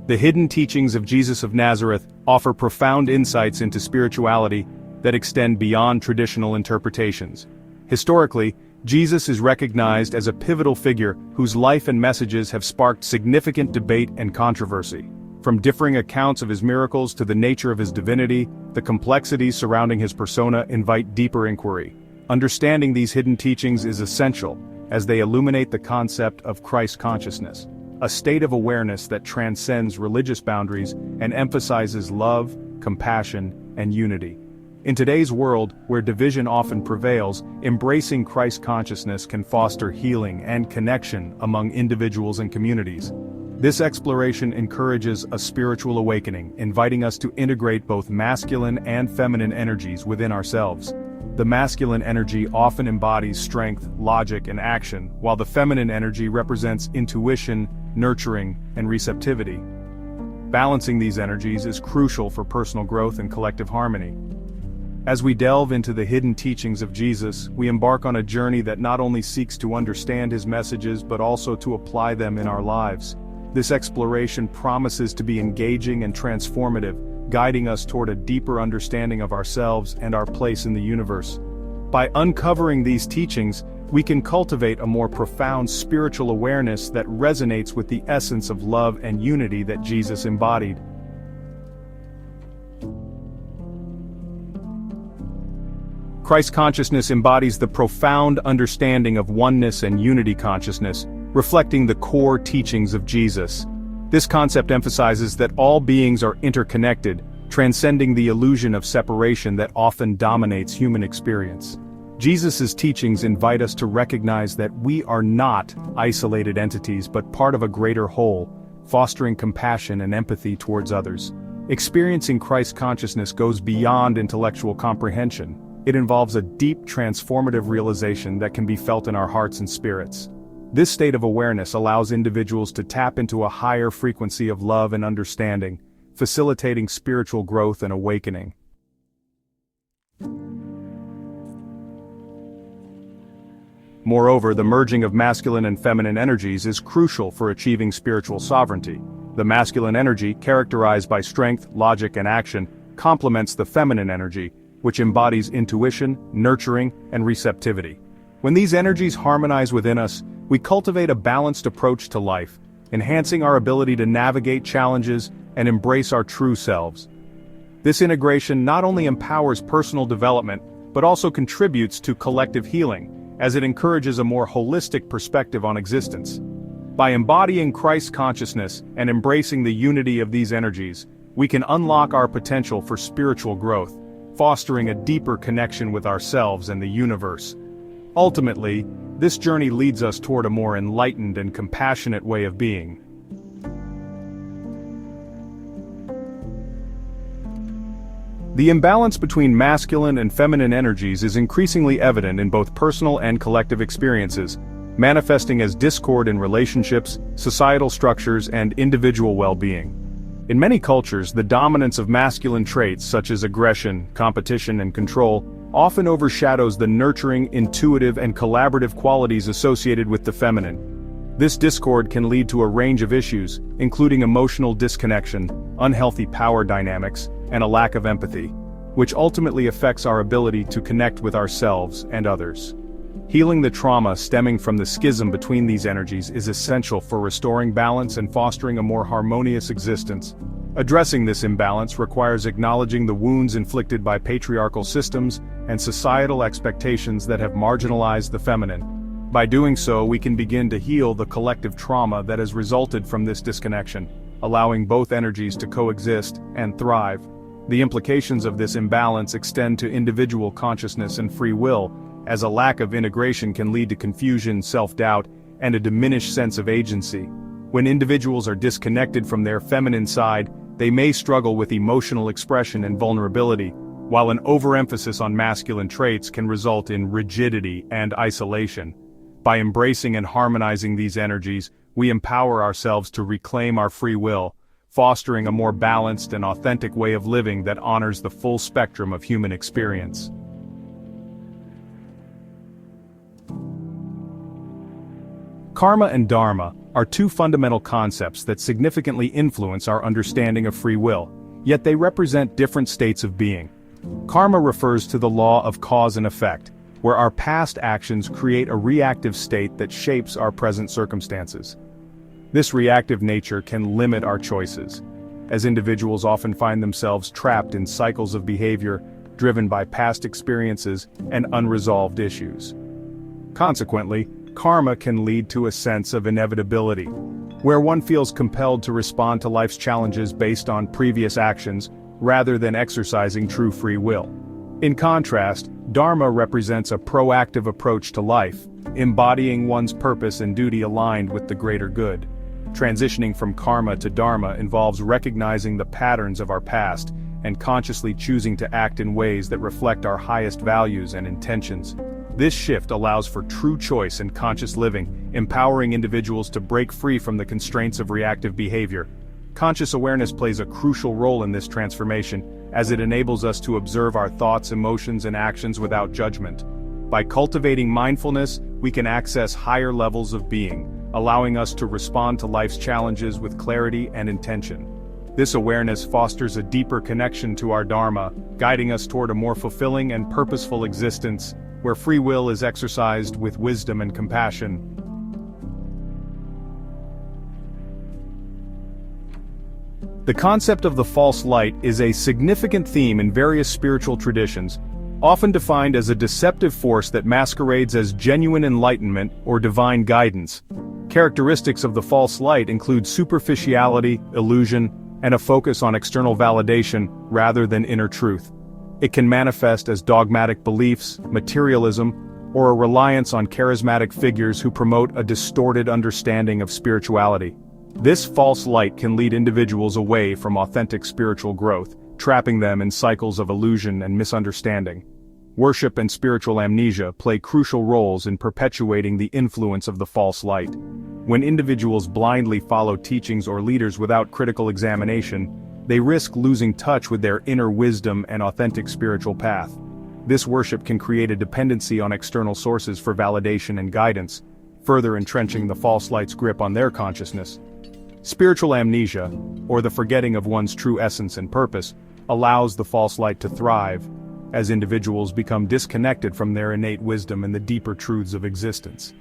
The hidden teachings of Jesus of Nazareth offer profound insights into spirituality that extend beyond traditional interpretations. Historically, Jesus is recognized as a pivotal figure whose life and messages have sparked significant debate and controversy. From differing accounts of his miracles to the nature of his divinity, the complexities surrounding his persona invite deeper inquiry. Understanding these hidden teachings is essential, as they illuminate the concept of Christ consciousness, a state of awareness that transcends religious boundaries and emphasizes love, compassion, and unity. In today's world, where division often prevails, embracing Christ consciousness can foster healing and connection among individuals and communities. This exploration encourages a spiritual awakening, inviting us to integrate both masculine and feminine energies within ourselves. The masculine energy often embodies strength, logic, and action, while the feminine energy represents intuition, nurturing, and receptivity. Balancing these energies is crucial for personal growth and collective harmony. As we delve into the hidden teachings of Jesus, we embark on a journey that not only seeks to understand his messages but also to apply them in our lives. This exploration promises to be engaging and transformative, guiding us toward a deeper understanding of ourselves and our place in the universe. By uncovering these teachings, we can cultivate a more profound spiritual awareness that resonates with the essence of love and unity that Jesus embodied. Christ consciousness embodies the profound understanding of oneness and unity consciousness, reflecting the core teachings of Jesus. This concept emphasizes that all beings are interconnected, transcending the illusion of separation that often dominates human experience. Jesus' teachings invite us to recognize that we are not isolated entities but part of a greater whole, fostering compassion and empathy towards others. Experiencing Christ consciousness goes beyond intellectual comprehension. It involves a deep transformative realization that can be felt in our hearts and spirits. This state of awareness allows individuals to tap into a higher frequency of love and understanding, facilitating spiritual growth and awakening. Moreover, the merging of masculine and feminine energies is crucial for achieving spiritual sovereignty. The masculine energy, characterized by strength, logic, and action, complements the feminine energy, which embodies intuition, nurturing, and receptivity. When these energies harmonize within us, we cultivate a balanced approach to life, enhancing our ability to navigate challenges and embrace our true selves. This integration not only empowers personal development, but also contributes to collective healing, as it encourages a more holistic perspective on existence. By embodying Christ consciousness and embracing the unity of these energies, we can unlock our potential for spiritual growth, fostering a deeper connection with ourselves and the universe. Ultimately, this journey leads us toward a more enlightened and compassionate way of being. The imbalance between masculine and feminine energies is increasingly evident in both personal and collective experiences, manifesting as discord in relationships, societal structures, and individual well-being. In many cultures, the dominance of masculine traits such as aggression, competition, and control often overshadows the nurturing, intuitive, and collaborative qualities associated with the feminine. This discord can lead to a range of issues, including emotional disconnection, unhealthy power dynamics, and a lack of empathy, which ultimately affects our ability to connect with ourselves and others. Healing the trauma stemming from the schism between these energies is essential for restoring balance and fostering a more harmonious existence. Addressing this imbalance requires acknowledging the wounds inflicted by patriarchal systems and societal expectations that have marginalized the feminine. By doing so, we can begin to heal the collective trauma that has resulted from this disconnection, allowing both energies to coexist and thrive. The implications of this imbalance extend to individual consciousness and free will, as a lack of integration can lead to confusion, self-doubt, and a diminished sense of agency. When individuals are disconnected from their feminine side, they may struggle with emotional expression and vulnerability, while an overemphasis on masculine traits can result in rigidity and isolation. By embracing and harmonizing these energies, we empower ourselves to reclaim our free will, fostering a more balanced and authentic way of living that honors the full spectrum of human experience. Karma and dharma are two fundamental concepts that significantly influence our understanding of free will, yet they represent different states of being. Karma refers to the law of cause and effect, where our past actions create a reactive state that shapes our present circumstances. This reactive nature can limit our choices, as individuals often find themselves trapped in cycles of behavior driven by past experiences and unresolved issues. Consequently, karma can lead to a sense of inevitability, where one feels compelled to respond to life's challenges based on previous actions rather than exercising true free will. In contrast, dharma represents a proactive approach to life, embodying one's purpose and duty aligned with the greater good. Transitioning from karma to dharma involves recognizing the patterns of our past and consciously choosing to act in ways that reflect our highest values and intentions. This shift allows for true choice and conscious living, empowering individuals to break free from the constraints of reactive behavior. Conscious awareness plays a crucial role in this transformation, as it enables us to observe our thoughts, emotions, and actions without judgment. By cultivating mindfulness, we can access higher levels of being, allowing us to respond to life's challenges with clarity and intention. This awareness fosters a deeper connection to our dharma, guiding us toward a more fulfilling and purposeful existence, where free will is exercised with wisdom and compassion. The concept of the false light is a significant theme in various spiritual traditions, often defined as a deceptive force that masquerades as genuine enlightenment or divine guidance. Characteristics of the false light include superficiality, illusion, and a focus on external validation rather than inner truth. It can manifest as dogmatic beliefs, materialism, or a reliance on charismatic figures who promote a distorted understanding of spirituality. This false light can lead individuals away from authentic spiritual growth, trapping them in cycles of illusion and misunderstanding. Worship and spiritual amnesia play crucial roles in perpetuating the influence of the false light. When individuals blindly follow teachings or leaders without critical examination, they risk losing touch with their inner wisdom and authentic spiritual path. This worship can create a dependency on external sources for validation and guidance, further entrenching the false light's grip on their consciousness. Spiritual amnesia, or the forgetting of one's true essence and purpose, allows the false light to thrive, as individuals become disconnected from their innate wisdom and the deeper truths of existence.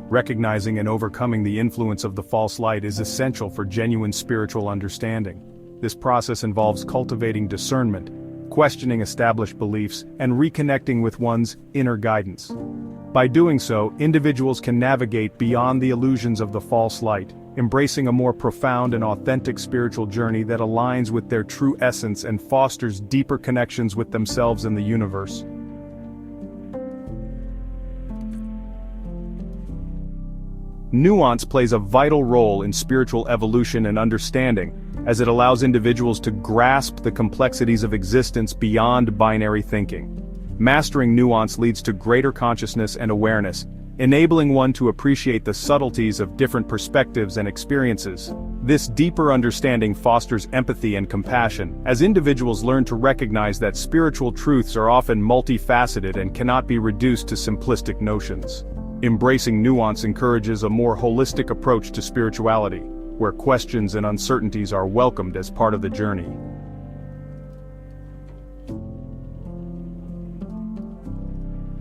Recognizing and overcoming the influence of the false light is essential for genuine spiritual understanding. This process involves cultivating discernment, questioning established beliefs, and reconnecting with one's inner guidance. By doing so, individuals can navigate beyond the illusions of the false light, embracing a more profound and authentic spiritual journey that aligns with their true essence and fosters deeper connections with themselves and the universe. Nuance plays a vital role in spiritual evolution and understanding, as it allows individuals to grasp the complexities of existence beyond binary thinking. Mastering nuance leads to greater consciousness and awareness, enabling one to appreciate the subtleties of different perspectives and experiences. This deeper understanding fosters empathy and compassion, as individuals learn to recognize that spiritual truths are often multifaceted and cannot be reduced to simplistic notions. Embracing nuance encourages a more holistic approach to spirituality, where questions and uncertainties are welcomed as part of the journey.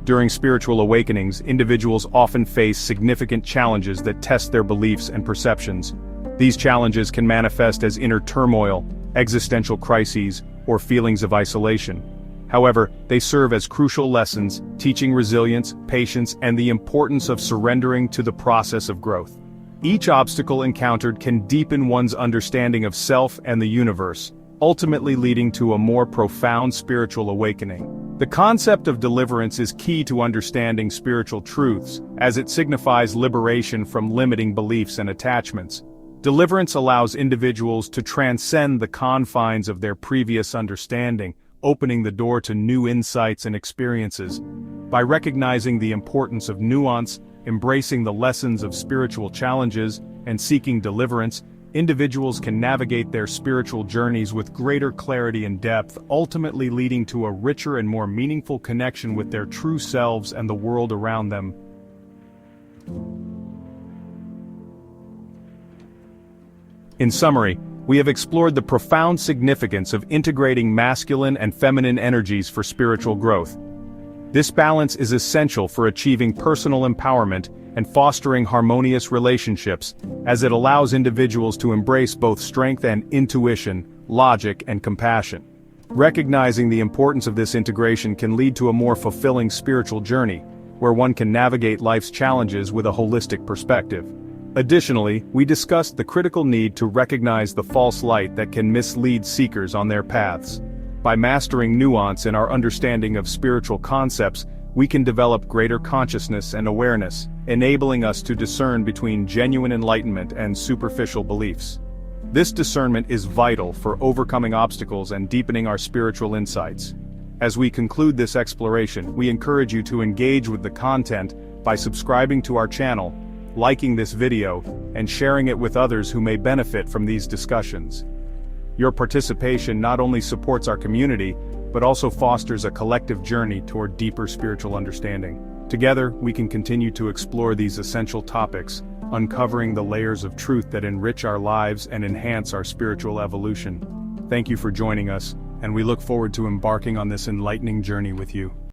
During spiritual awakenings, individuals often face significant challenges that test their beliefs and perceptions. These challenges can manifest as inner turmoil, existential crises, or feelings of isolation. However, they serve as crucial lessons, teaching resilience, patience, and the importance of surrendering to the process of growth. Each obstacle encountered can deepen one's understanding of self and the universe, ultimately leading to a more profound spiritual awakening. The concept of deliverance is key to understanding spiritual truths, as it signifies liberation from limiting beliefs and attachments. Deliverance allows individuals to transcend the confines of their previous understanding, opening the door to new insights and experiences. By recognizing the importance of nuance, embracing the lessons of spiritual challenges, and seeking deliverance, individuals can navigate their spiritual journeys with greater clarity and depth, ultimately leading to a richer and more meaningful connection with their true selves and the world around them. In summary, we have explored the profound significance of integrating masculine and feminine energies for spiritual growth. This balance is essential for achieving personal empowerment and fostering harmonious relationships, as it allows individuals to embrace both strength and intuition, logic and compassion. Recognizing the importance of this integration can lead to a more fulfilling spiritual journey, where one can navigate life's challenges with a holistic perspective. Additionally, we discussed the critical need to recognize the false light that can mislead seekers on their paths. By mastering nuance in our understanding of spiritual concepts, we can develop greater consciousness and awareness, enabling us to discern between genuine enlightenment and superficial beliefs. This discernment is vital for overcoming obstacles and deepening our spiritual insights. As we conclude this exploration, we encourage you to engage with the content by subscribing to our channel, liking this video, and sharing it with others who may benefit from these discussions. Your participation not only supports our community, but also fosters a collective journey toward deeper spiritual understanding. Together, we can continue to explore these essential topics, uncovering the layers of truth that enrich our lives and enhance our spiritual evolution. Thank you for joining us, and we look forward to embarking on this enlightening journey with you.